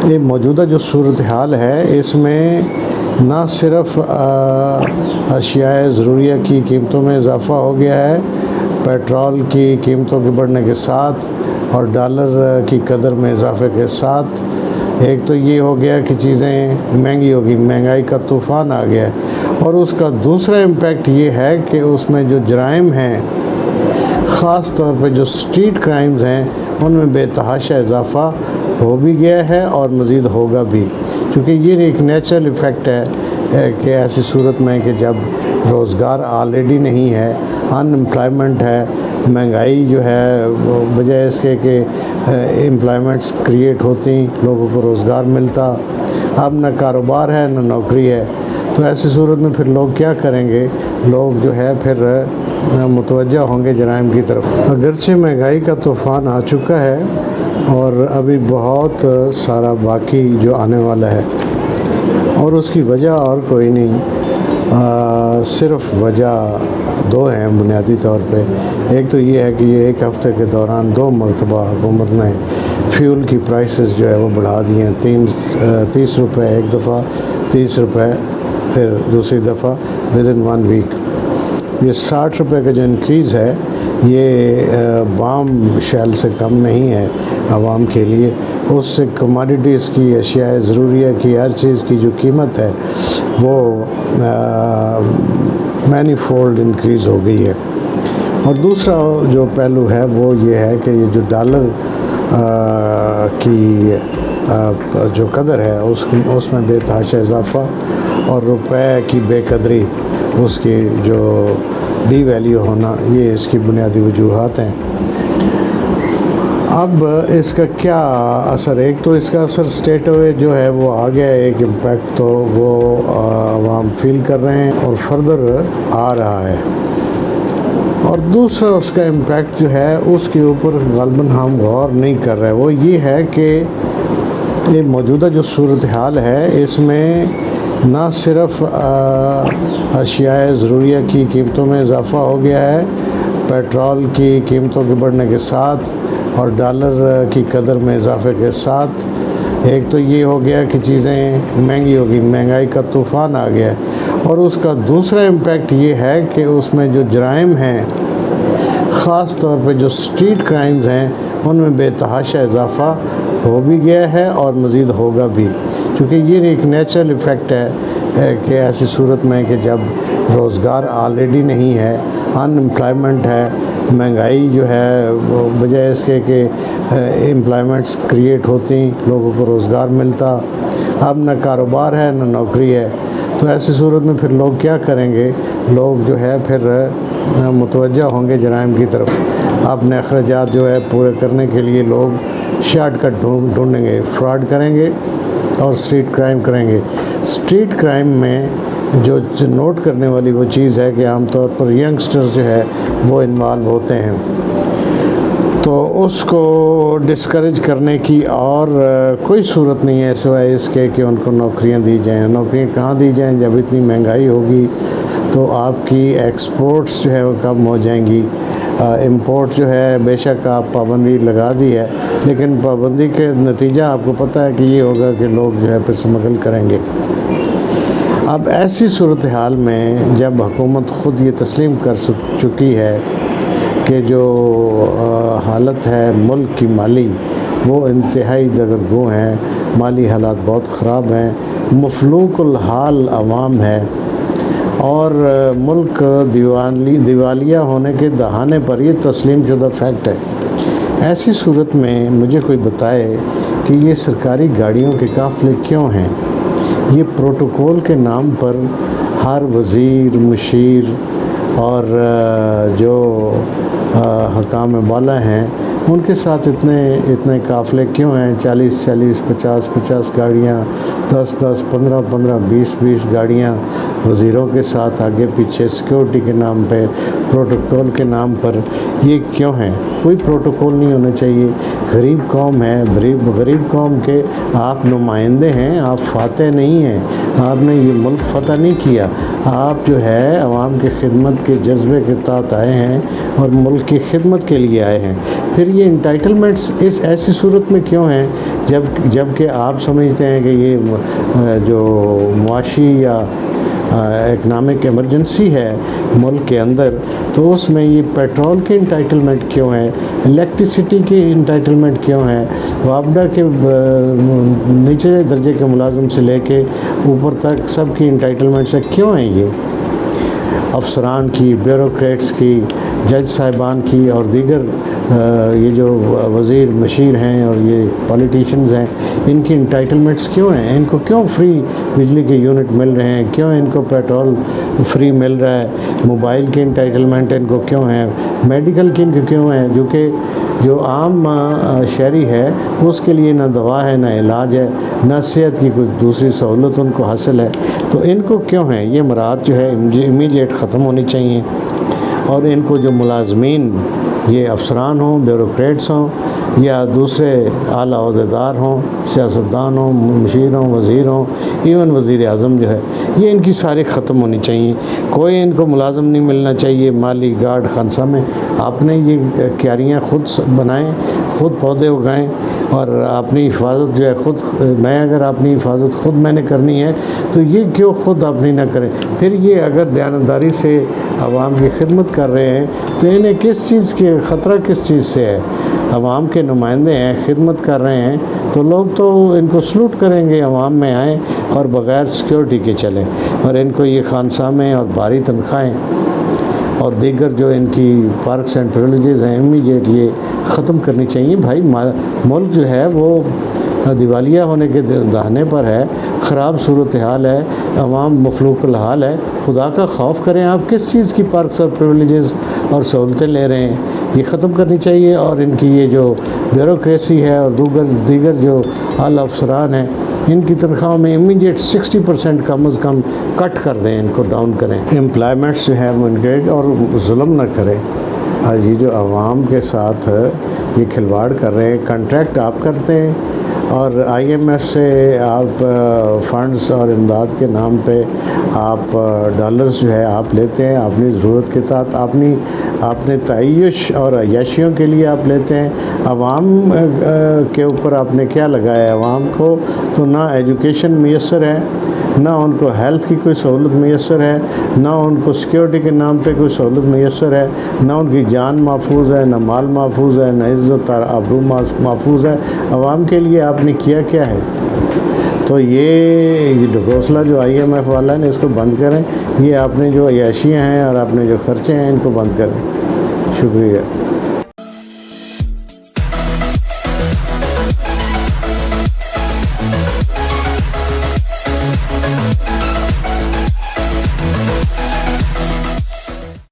یہ موجودہ جو صورتحال ہے اس میں نہ صرف اشیاء ضروریہ کی قیمتوں میں اضافہ ہو گیا ہے پیٹرول کی قیمتوں کے بڑھنے کے ساتھ اور ڈالر کی قدر میں اضافے کے ساتھ ایک تو یہ ہو گیا کہ چیزیں مہنگی ہوگی، مہنگائی کا طوفان آ گیا ہے، اور اس کا دوسرا امپیکٹ یہ ہے کہ اس میں جو جرائم ہیں خاص طور پہ جو اسٹریٹ کرائمز ہیں ان میں بے تحاشا اضافہ ہو بھی گیا ہے اور مزید ہوگا بھی، کیونکہ یہ ایک نیچرل ایفیکٹ ہے کہ ایسی صورت میں کہ جب روزگار آلریڈی نہیں ہے، ان امپلائمنٹ ہے، مہنگائی جو ہے بجائے اس کے کہ امپلائمنٹس کریٹ ہوتی، لوگوں کو روزگار ملتا، اب نہ کاروبار ہے نہ نوکری ہے، تو ایسی صورت میں پھر لوگ کیا کریں گے؟ لوگ جو ہے پھر متوجہ ہوں گے جرائم کی طرف۔ اگرچہ مہنگائی کا طوفان آ چکا ہے اور ابھی بہت سارا باقی جو آنے والا ہے، اور اس کی وجہ اور کوئی نہیں، صرف وجہ دو ہیں بنیادی طور پہ۔ ایک تو یہ ہے کہ یہ ایک ہفتے کے دوران 2 مرتبہ حکومت نے فیول کی پرائسز جو ہے وہ بڑھا دی ہیں، 30 روپے ایک دفعہ، 30 روپے پھر دوسری دفعہ ودن 1 ویک۔ یہ 60 روپے کا جو انکریز ہے یہ بام شیل سے کم نہیں ہے عوام کے لیے، اس سے کماڈیٹیز کی، اشیاء ضروریہ کی، ہر چیز کی جو قیمت ہے وہ مینی فولڈ انکریز ہو گئی ہے۔ اور دوسرا جو پہلو ہے وہ یہ ہے کہ یہ جو ڈالر کی جو قدر ہے اس میں بے تحاشا اضافہ اور روپے کی بے قدری، اس کی جو ڈی ویلیو ہونا، یہ اس کی بنیادی وجوہات ہیں۔ اب اس کا کیا اثر؟ ایک تو اس کا اثر اسٹیٹ ہوئے جو ہے وہ آ گیا، ایک امپیکٹ تو وہ عوام فیل کر رہے ہیں اور فردر آ رہا ہے، اور دوسرا اس کا امپیکٹ جو ہے اس کے اوپر غالباً ہم غور نہیں کر رہے، وہ یہ ہے کہ یہ موجودہ جو صورتحال ہے اس میں نہ صرف اشیاء ضروریہ کی قیمتوں میں اضافہ ہو گیا ہے پیٹرول کی قیمتوں کے بڑھنے کے ساتھ اور ڈالر کی قدر میں اضافے کے ساتھ ایک تو یہ ہو گیا کہ چیزیں مہنگی ہوگی، مہنگائی کا طوفان آ گیا ہے، اور اس کا دوسرا امپیکٹ یہ ہے کہ اس میں جو جرائم ہیں خاص طور پہ جو اسٹریٹ کرائمز ہیں ان میں بے تحاشا اضافہ ہو بھی گیا ہے اور مزید ہوگا بھی، کیونکہ یہ ایک نیچرل ایفیکٹ ہے کہ ایسی صورت میں کہ جب روزگار آلریڈی نہیں ہے، ان امپلائمنٹ ہے، مہنگائی جو ہے بجائے اس کے کہ امپلائمنٹس کریٹ ہوتی، لوگوں کو روزگار ملتا، اب نہ کاروبار ہے نہ نوکری ہے، تو ایسی صورت میں پھر لوگ کیا کریں گے؟ لوگ جو ہے پھر متوجہ ہوں گے جرائم کی طرف، اپنے اخراجات جو ہے پورے کرنے کے لیے لوگ شارٹ کٹ ڈھونڈیں گے، فراڈ کریں گے اور اسٹریٹ کرائم کریں گے۔ اسٹریٹ کرائم میں جو نوٹ کرنے والی وہ چیز ہے کہ عام طور پر ینگسٹرز جو ہے وہ انوالو ہوتے ہیں، تو اس کو ڈسکریج کرنے کی اور کوئی صورت نہیں ہے سوائے اس کے کہ ان کو نوکریاں دی جائیں۔ نوکریاں کہاں دی جائیں؟ جب اتنی مہنگائی ہوگی تو آپ کی ایکسپورٹس جو ہے وہ کم ہو جائیں گی، امپورٹ جو ہے بے شک آپ پابندی لگا دی ہے، لیکن پابندی کے نتیجہ آپ کو پتہ ہے کہ یہ ہوگا کہ لوگ جو ہے پھر اسمگل کریں گے۔ اب ایسی صورتحال میں جب حکومت خود یہ تسلیم کر چکی ہے کہ جو حالت ہے ملک کی مالی وہ انتہائی دگرگوں ہیں، مالی حالات بہت خراب ہیں، مفلوق الحال عوام ہے اور ملک دیوالیہ ہونے کے دہانے پر، یہ تسلیم شدہ فیکٹ ہے۔ ایسی صورت میں مجھے کوئی بتائے کہ یہ سرکاری گاڑیوں کے قافلے کیوں ہیں؟ یہ پروٹوکول کے نام پر ہر وزیر، مشیر اور جو حکام بالا ہیں ان کے ساتھ اتنے قافلے کیوں ہیں؟ 40 50 گاڑیاں، 10 15 20 گاڑیاں وزیروں کے ساتھ آگے پیچھے سیکیورٹی کے نام پہ، پروٹوکول کے نام پر، یہ کیوں ہیں؟ کوئی پروٹوکول نہیں ہونا چاہیے، غریب قوم ہے، غریب قوم کے آپ نمائندے ہیں، آپ فاتح نہیں ہیں، آپ نے یہ ملک فتح نہیں کیا، آپ جو ہے عوام کی خدمت کے جذبے کے تحت آئے ہیں اور ملک کی خدمت کے لیے آئے ہیں۔ پھر یہ انٹائٹلمنٹس اس ایسی صورت میں کیوں ہیں جب کہ آپ سمجھتے ہیں کہ یہ جو معاشی یا اکنامک ایمرجنسی ہے ملک کے اندر، تو اس میں یہ پیٹرول کے انٹائٹلمنٹ کیوں ہیں، الیکٹریسٹی کی انٹائٹلمنٹ کیوں ہیں، وابڈا کے نچلے درجے کے ملازم سے لے کے اوپر تک سب کی انٹائٹلمنٹس کیوں ہیں؟ یہ افسران کی، بیوروکریٹس کی، جج صاحبان کی اور دیگر یہ جو وزیر مشیر ہیں اور یہ پولیٹیشنز ہیں، ان کی انٹائٹلمنٹس کیوں ہیں؟ ان کو کیوں فری بجلی کے یونٹ مل رہے ہیں؟ کیوں ان کو پیٹرول فری مل رہا ہے؟ موبائل کے انٹائٹلمنٹ ان کو کیوں ہیں؟ میڈیکل کی ان کو کیوں ہیں؟ جو عام شہری ہے اس کے لیے نہ دوا ہے، نہ علاج ہے، نہ صحت کی کوئی دوسری سہولت ان کو حاصل ہے، تو ان کو کیوں ہیں؟ یہ مراعات جو ہے امیڈیٹ ختم ہونی چاہیے، اور ان کو جو ملازمین، یہ افسران ہوں، بیوروکریٹس ہوں یا دوسرے اعلیٰ عہدیدار ہوں، سیاستدان ہوں، مشیر ہوں، وزیر ہوں، ایون وزیر اعظم جو ہے، یہ ان کی ساری ختم ہونی چاہیے۔ کوئی ان کو ملازم نہیں ملنا چاہیے مالی گارڈ خانسہ میں۔ آپ نے یہ کیاریاں خود بنائیں، خود پودے اگائیں، اور اپنی حفاظت جو ہے خود، اگر اپنی حفاظت خود میں نے کرنی ہے تو یہ کیوں خود اپنی نہ کریں؟ پھر یہ اگر دیانتداری سے عوام کی خدمت کر رہے ہیں تو انہیں کس چیز کے خطرہ، کس چیز سے ہے؟ عوام کے نمائندے ہیں، خدمت کر رہے ہیں، تو لوگ تو ان کو سلوٹ کریں گے، عوام میں آئیں اور بغیر سیکیورٹی کے چلیں، اور ان کو یہ خانسامیں اور بھاری تنخواہیں اور دیگر جو ان کی پارکس اینڈ پریویلیجز ہیں امیڈیٹ یہ ختم کرنی چاہیے۔ بھائی ملک جو ہے وہ دیوالیہ ہونے کے دہانے پر ہے، خراب صورتحال ہے، عوام مفلوق الحال ہے۔ خدا کا خوف کریں، آپ کس چیز کی پارکس اور پریویلیجز اور سہولتیں لے رہے ہیں؟ یہ ختم کرنی چاہیے، اور ان کی یہ جو بیوروکریسی ہے اور دیگر جو اعلیٰ افسران ہیں، ان کی تنخواہوں میں امیڈیٹ 60% کم از کم کٹ کر دیں، ان کو ڈاؤن کریں۔ امپلائمنٹس جو ہے وہ انکریج اور ظلم نہ کریں۔ آج یہ جو عوام کے ساتھ یہ کھلواڑ کر رہے ہیں، کنٹریکٹ آپ کرتے ہیں اور IMF سے آپ فنڈز اور امداد کے نام پہ آپ ڈالرز جو ہے آپ لیتے ہیں، اپنی ضرورت کے تحت اپنے تعیش اور عیاشیوں کے لیے آپ لیتے ہیں۔ عوام کے اوپر آپ نے کیا لگایا ہے؟ عوام کو تو نہ ایجوکیشن میسر ہے، نہ ان کو ہیلتھ کی کوئی سہولت میسر ہے، نہ ان کو سیکیورٹی کے نام پہ کوئی سہولت میسر ہے، نہ ان کی جان محفوظ ہے، نہ مال محفوظ ہے، نہ عزت اور آبرو محفوظ ہے۔ عوام کے لیے آپ نے کیا ہے؟ تو یہ ڈھکوسلا جو IMF والا ہے اس کو بند کریں، یہ آپ نے جو عیاشیاں ہیں اور آپ نے جو خرچے ہیں ان کو بند کریں۔ شکریہ۔